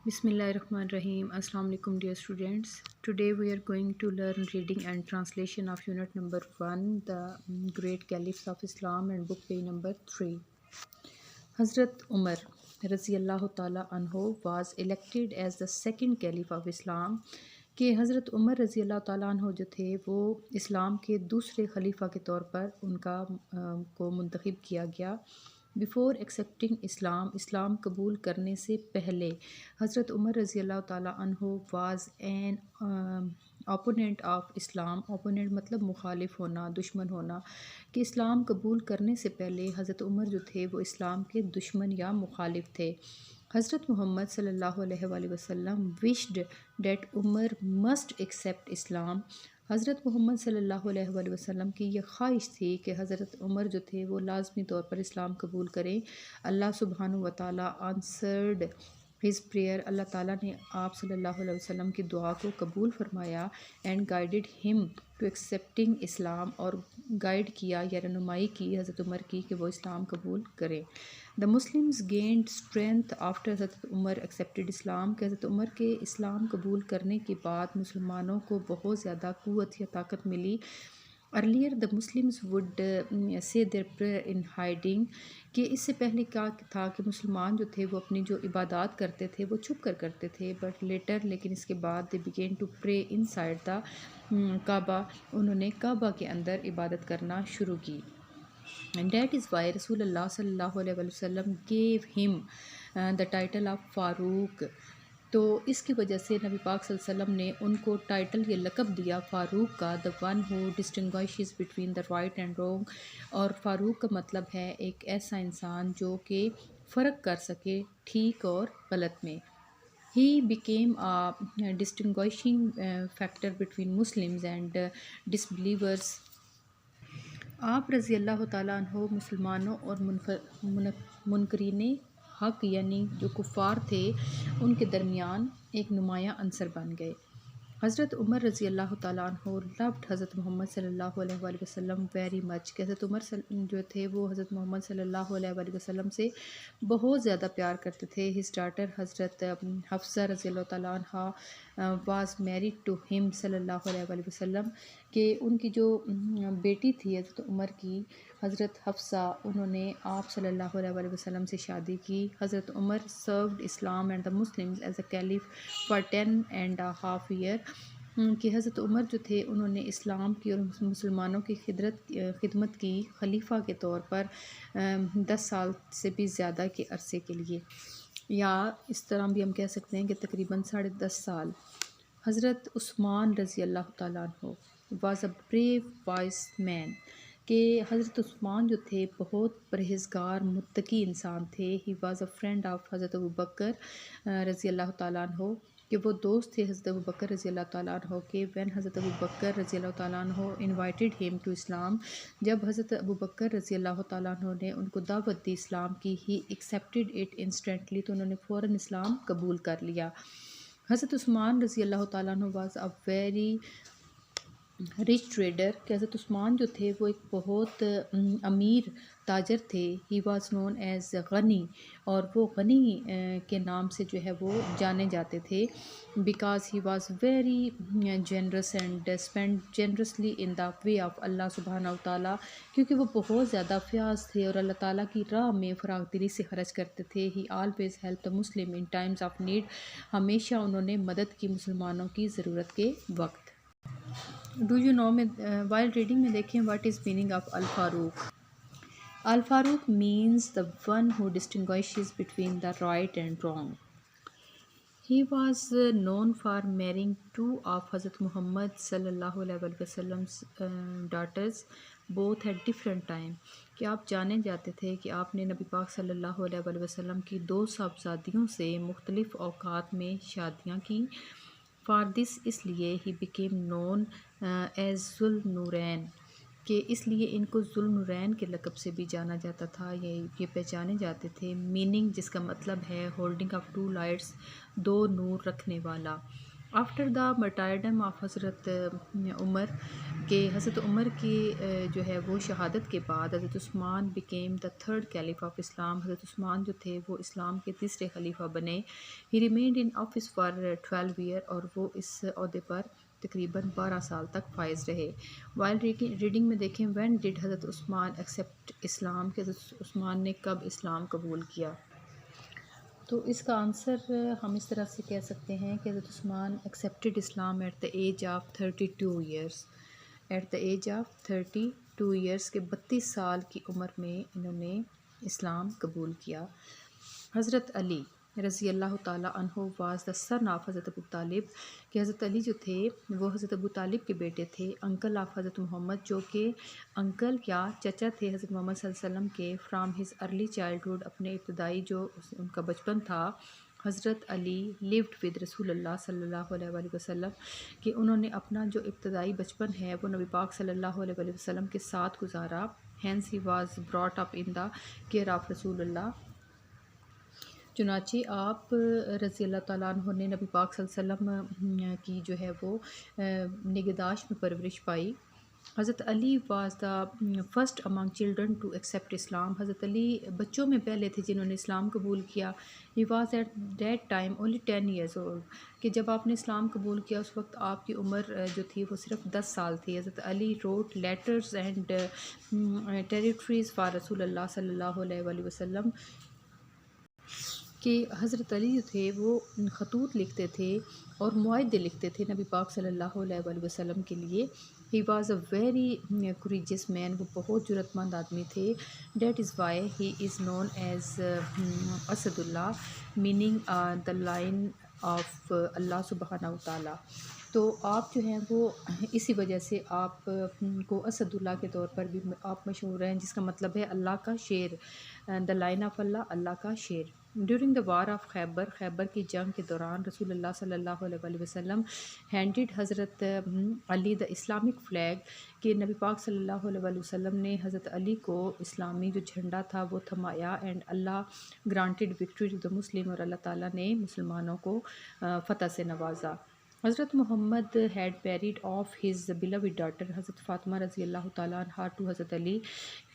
Bismillahirrahmanirrahim. Assalamu alaikum dear students. Today we are going to learn reading and translation of unit number 1, the Great Caliphs of Islam, and book page number 3. Hazrat Umar Raziyallahu Ta'ala Anhu was elected as the second Caliph of Islam کہ حضرت Umar رضی اللہ تعالیٰ عنہ جو تھے وہ اسلام کے دوسرے خلیفہ کے طور پر ان کا کو منتخب کیا گیا. بیفور ایکسیپٹنگ اسلام قبول کرنے سے پہلے حضرت عمر رضی اللہ تعالیٰ عنہ was an opponent of Islam. Opponent مطلب مخالف ہونا، دشمن ہونا، کہ اسلام قبول کرنے سے پہلے حضرت عمر جو تھے وہ اسلام کے دشمن یا مخالف تھے. حضرت محمد صلی اللہ علیہ وآلہ وسلم وشڈ ڈیٹ عمر مسٹ ایکسیپٹ اسلام. حضرت محمد صلی اللہ علیہ وآلہ وسلم کی یہ خواہش تھی کہ حضرت عمر جو تھے وہ لازمی طور پر اسلام قبول کریں. اللہ سبحانہ و تعالیٰ آنسرڈ ہز پریئر. اللہ تعالیٰ نے آپ صلی اللہ علیہ وسلم کی دعا کو قبول فرمایا. اینڈ گائیڈڈ ہم ٹو ایکسیپٹنگ اسلام، اور گائیڈ کیا یا رہنمائی کی حضرت عمر کی کہ وہ اسلام قبول کریں. The Muslims gained strength after Hazrat Umar accepted اسلام، کہ حضرت عمر کے اسلام قبول کرنے کے بعد مسلمانوں کو بہت زیادہ قوت یا طاقت ملی. Earlier the Muslims would say there prayer in hiding, کہ اس سے پہلے کیا تھا کہ مسلمان جو تھے وہ اپنی جو عبادات کرتے تھے وہ چھپ کر کرتے تھے. بٹ لیٹر، لیکن اس کے بعد they begin to pray in side the کعبہ، انہوں نے کعبہ کے اندر عبادت کرنا شروع کی. And that is why رسول اللہ صلی اللہ علیہ وسلم gave him the title of فاروق. تو اس کی وجہ سے نبی پاک صلی اللہ علیہ وسلم نے ان کو ٹائٹل یا لقب دیا فاروق کا، the one who distinguishes between the right and wrong. اور فاروق کا مطلب ہے ایک ایسا انسان جو کہ فرق کر سکے ٹھیک اور غلط میں. He became a distinguishing factor between Muslims and disbelievers. آپ رضی اللہ تعالیٰ عنہ مسلمانوں اور منکرین حق یعنی جو کفار تھے ان کے درمیان ایک نمایاں عنصر بن گئے. حضرت عمر رضی اللہ تعالیٰ عنہ لوڈ حضرت محمد صلی اللہ علیہ وآلہ وسلم ویری مچ، کہ حضرت عمر جو تھے وہ حضرت محمد صلی اللہ علیہ وآلہ وسلم سے بہت زیادہ پیار کرتے تھے. ہز ڈاٹر حضرت حفصہ رضی اللہ تعالیٰ عنہ واز میریڈ ٹو ہم صلی اللہ علیہ وآلہ وسلم، کہ ان کی جو بیٹی تھی حضرت عمر کی حضرت حفصہ، انہوں نے آپ صلی اللہ علیہ وآلہ وسلم سے شادی کی. حضرت Umar served Islam and the Muslims as a caliph for 10.5 years، کہ حضرت عمر جو تھے انہوں نے اسلام کی اور مسلمانوں کی خدمت کی خلیفہ کے طور پر 10 سال سے بھی زیادہ کے عرصے کے لیے، یا اس طرح بھی ہم کہہ سکتے ہیں کہ تقریباً 10.5 سال. حضرت عثمان رضی اللہ تعالیٰ عنہ واز اے بریو وائس مین، کہ حضرت عثمان جو تھے بہت پرہیزگار متقی انسان تھے. He was a friend of حضرت ابوبکر رضی اللہ تعالیٰ عنہ، کہ وہ دوست تھے حضرت ابوبکر رضی اللہ تعالیٰ عنہ کے. وین حضرت ابوبکر رضی اللہ تعالیٰ عنہ انوائٹڈ ہیم ٹو اسلام، جب حضرت ابوبکر رضی اللہ تعالیٰ عنہ نے ان کو دعوت دی اسلام کی، ہی ایکسیپٹڈ اٹ انسٹنٹلی، تو انہوں نے فوراً اسلام قبول کر لیا. حضرت عثمان رضی اللہ تعالیٰ عنہ was a very rich trader, کہ حضرت عثمان جو تھے وہ ایک بہت امیر تاجر تھے. ہی واز نون ایز غنی، اور وہ غنی کے نام سے جو ہے وہ جانے جاتے تھے. Because he was very generous and spend generously in the way of Allah سبحانہ و تعالیٰ، کیونکہ وہ بہت زیادہ فیاض تھے اور اللہ تعالیٰ کی راہ میں فراغ دلی سے خرچ کرتے تھے. He always help the Muslim in Times of need, ہمیشہ انہوں نے مدد کی مسلمانوں کی ضرورت کے وقت. ڈو یو نو میں وائل ریڈنگ میں دیکھیں what is meaning of Al Farooq. Al Farooq means the one who distinguishes between the right and wrong. He was known for marrying 2 of Hazrat Muhammad صلی اللہ علیہ وآلہ وسلم daughters both at different time, کہ آپ جانے جاتے تھے کہ آپ نے نبی پاک صلی اللہ علیہ وآلہ وسلم کی 2 صاحبزادیوں سے مختلف اوقات میں شادیاں کی. فار دس، اس لیے he became known as Zulnoorain, کہ اس لیے ان کو ذوالنورین کے لقب سے بھی جانا جاتا تھا، یہ پہچانے جاتے تھے. میننگ، جس کا مطلب ہے ہولڈنگ آف 2 لائٹس، 2 نور رکھنے والا. آفٹر دا مرٹائرڈم آف حضرت عمر کہ حضرت عمر کی جو ہے وہ شہادت کے بعد حضرت Usman became the third caliph of Islam. حضرت عثمان جو تھے وہ اسلام کے تیسرے خلیفہ بنے. He remained in office for 12 year اور وہ اس عہدے پر تقریباً 12 سال تک فائز رہے. وائل ریڈنگ میں دیکھیں وین ڈڈ حضرت عثمان ایکسیپٹ اسلام کہ حضرت عثمان نے کب اسلام قبول کیا. تو اس کا آنسر ہم اس طرح سے کہہ سکتے ہیں کہ حضرت Usman accepted Islam at the age of 32 years. At the age of 32 years کے 32 سال کی عمر میں انہوں نے اسلام قبول کیا. حضرت علی رضی اللہ تعالیٰ عنہ واز دا سن آف حضرت ابو طالب کہ حضرت علی جو تھے وہ حضرت ابو طالب کے بیٹے تھے. انکل آف حضرت محمد جو کہ انکل یا چچا تھے حضرت محمد صلی اللہ علیہ وسلم کے فرام ہز ارلی چائلڈہڈ اپنے ابتدائی جو ان کا بچپن تھا. حضرت علی لیوڈ ود رسول اللہ صلی اللہ علیہ وآلہ وسلم کہ انہوں نے اپنا جو ابتدائی بچپن ہے وہ نبی پاک صلی اللہ علیہ وآلہ وسلم کے ساتھ گزارا. Hence he was brought up in the care of رسول اللہ. چنانچہ آپ رضی اللہ تعالیٰ عنہ نے نبی پاک صلی اللہ علیہ وسلم کی جو ہے وہ نگہداشت میں پرورش پائی. حضرت Ali was the first among children to accept Islam. حضرت علی بچوں میں پہلے تھے جنہوں نے اسلام قبول کیا. He was at that time only 10 years old کہ جب آپ نے اسلام قبول کیا اس وقت آپ کی عمر جو تھی وہ صرف 10 سال تھی. حضرت Ali wrote letters and territories for رسول اللہ صلی اللہ علیہ وآلہ وسلم کہ حضرت علی جو تھے وہ خطوط لکھتے تھے اور معاہدے لکھتے تھے نبی پاک صلی اللہ علیہ وآلہ وسلم کے لیے. ہی واز اے ویری کوریجس مین وہ بہت جرأت مند آدمی تھے. That is why he is known as اسد اللہ meaning the lion of Allah سبحانہ تعالیٰ. تو آپ جو ہیں وہ اسی وجہ سے آپ کو اسد اللہ کے طور پر بھی آپ مشہور ہیں جس کا مطلب ہے اللہ کا شیر. دا لائن آف اللہ اللہ کا شیر. ڈیورنگ دا وار آف خیبر خیبر کی جنگ کے دوران رسول اللہ صلی اللہ علیہ وآلہ وسلم ہینڈڈ حضرت علی دا اسلامک فلیگ کہ نبی پاک صلی اللہ علیہ وآلہ وسلم نے حضرت علی کو اسلامی جو جھنڈا تھا وہ تھمایا. And Allah granted victory to the Muslim اور اللہ تعالیٰ نے مسلمانوں کو فتح سے نوازا. حضرت Muhammad had married of his beloved daughter حضرت فاطمہ رضی اللہ تعالیٰ عنہ ٹو حضرت علی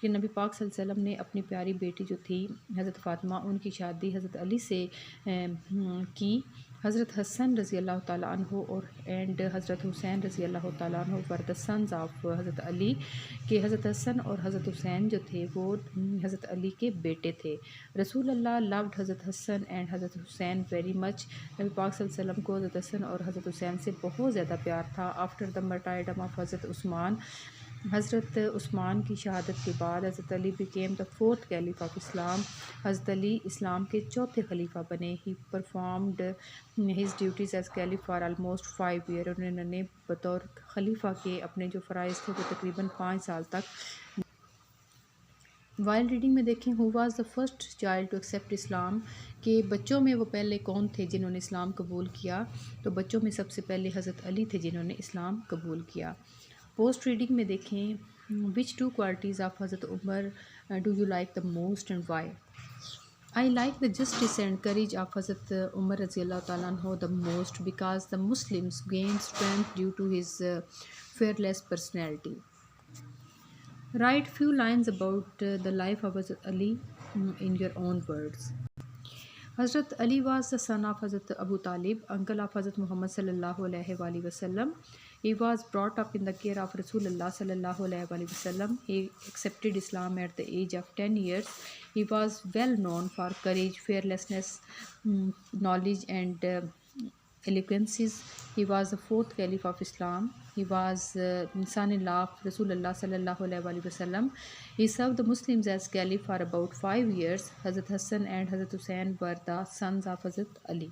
کہ نبی پاک صلی اللہ علیہ وسلم نے اپنی پیاری بیٹی جو تھی حضرت فاطمہ ان کی شادی حضرت علی سے کی. حضرت حسن رضی اللہ تعالیٰ عنہ اور اینڈ حضرت حسین رضی اللہ تعالیٰ عنہ ور دا سنز آف حضرت علی کہ حضرت حسن اور حضرت حسین جو تھے وہ حضرت علی کے بیٹے تھے. رسول اللہ لوڈ حضرت حسن اینڈ حضرت حسین ویری مچ نبی پاک صلی اللہ علیہ وسلم کو حضرت حسن اور حضرت حسین سے بہت زیادہ پیار تھا. آفٹر دا مرٹائرڈم آف حضرت عثمان حضرت عثمان کی شہادت کے بعد حضرت Ali became the fourth caliph of Islam. حضرت علی اسلام کے چوتھے خلیفہ بنے. He performed his duties as caliph for almost 5 year انہوں نے بطور خلیفہ کے اپنے جو فرائض تھے وہ تقریباً 5 سال تک. وائل ریڈنگ میں دیکھیں who was the first child to accept Islam کہ بچوں میں وہ پہلے کون تھے جنہوں نے اسلام قبول کیا. تو بچوں میں سب سے پہلے حضرت علی تھے جنہوں نے اسلام قبول کیا. پوسٹ ریڈنگ میں دیکھیں وچ 2 کوالٹیز آف حضرت Umar do you like the most and why. I like the justice and courage of حضرت عمر رضی اللہ تعالیٰ عنہ the most because the Muslims gain strength due to his fearless personality. Write few lines about the life of Hazrat Ali in your own words. Hazrat Ali was the son of Hazrat Abu Talib, uncle of Hazrat Muhammad sallallahu alaihi wasallam. He was brought up in the care of Rasulullah sallallahu alaihi wasallam. He accepted Islam at the age of 10 years. He was well known for courage, fearlessness, knowledge and eloquences. He was the 4th Caliph of Islam. He was son-in-law of Rasulullah sallallahu alaihi wasallam. He served the Muslims as Caliph for about 5 years. Hazrat Hassan and Hazrat Hussain were the sons of Hazrat Ali.